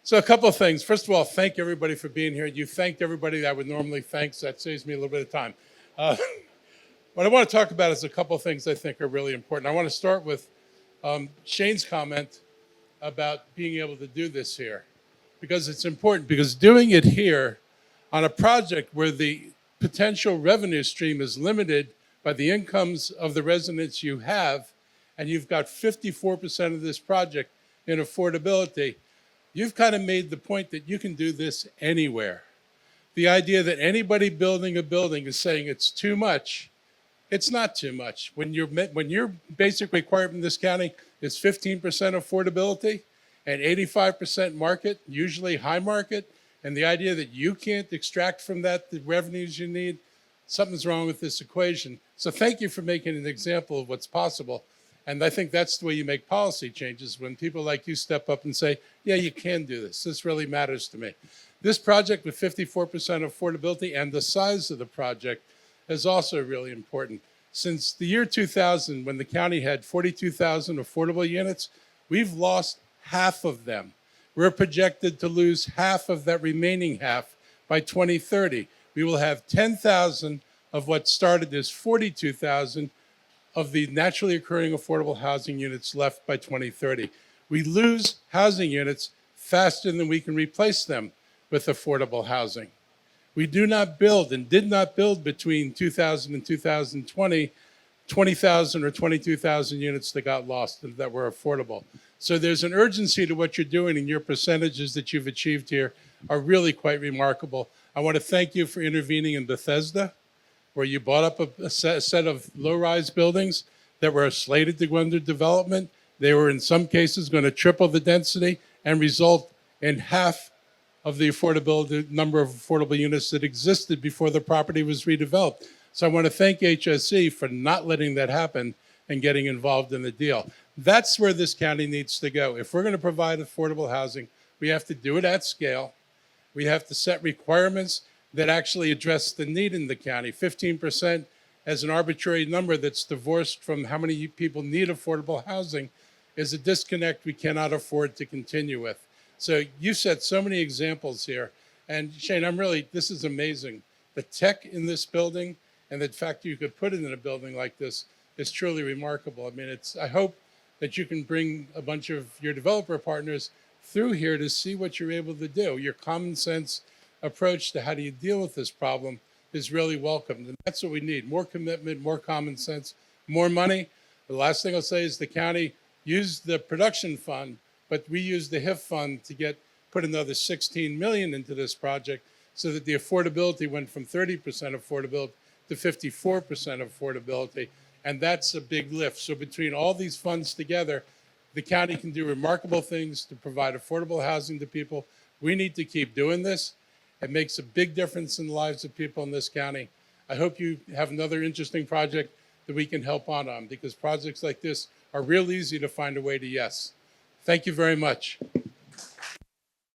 So a couple of things. First of all, thank everybody for being here. You thanked everybody that I would normally thank, so that saves me a little bit of time. Uh, what I want to talk about is a couple of things I think are really important. I want to start with Shane's comment about being able to do this here, because it's important, because doing it here on a project where the potential revenue stream is limited by the incomes of the residents you have, and you've got 54% of this project in affordability, you've kind of made the point that you can do this anywhere. The idea that anybody building a building is saying it's too much, it's not too much. When your basic requirement in this county is 15% affordability and 85% market, usually high market, and the idea that you can't extract from that the revenues you need, something's wrong with this equation. So thank you for making an example of what's possible. And I think that's the way you make policy changes, when people like you step up and say, yeah, you can do this. This really matters to me. This project with 54% affordability and the size of the project is also really important. Since the year 2000, when the county had 42,000 affordable units, we've lost half of them. We're projected to lose half of that remaining half by 2030. We will have 10,000 of what started as 42,000 of the naturally occurring affordable housing units left by 2030. We lose housing units faster than we can replace them with affordable housing. We do not build and did not build between 2000 and 2020, 20,000 or 22,000 units that got lost that were affordable. So there's an urgency to what you're doing, and your percentages that you've achieved here are really quite remarkable. I want to thank you for intervening in Bethesda, where you bought up a set of low-rise buildings that were slated to go under development. They were in some cases going to triple the density and result in half of the number of affordable units that existed before the property was redeveloped. So I want to thank HSE for not letting that happen and getting involved in the deal. That's where this county needs to go. If we're going to provide affordable housing, we have to do it at scale. We have to set requirements that actually address the need in the county. 15% as an arbitrary number that's divorced from how many people need affordable housing is a disconnect we cannot afford to continue with. So you set so many examples here. And Shane, this is amazing. The tech in this building and the fact you could put it in a building like this is truly remarkable. I mean, I hope that you can bring a bunch of your developer partners through here to see what you're able to do. Your common sense approach to how do you deal with this problem is really welcomed. And that's what we need: more commitment, more common sense, more money. The last thing I'll say is the county used the production fund, but we used the HIF fund to put another 16 million into this project so that the affordability went from 30% affordability to 54% affordability. And that's a big lift. So between all these funds together, the county can do remarkable things to provide affordable housing to people. We need to keep doing this. It makes a big difference in the lives of people in this county. I hope you have another interesting project that we can help on, because projects like this are real easy to find a way to yes. Thank you very much.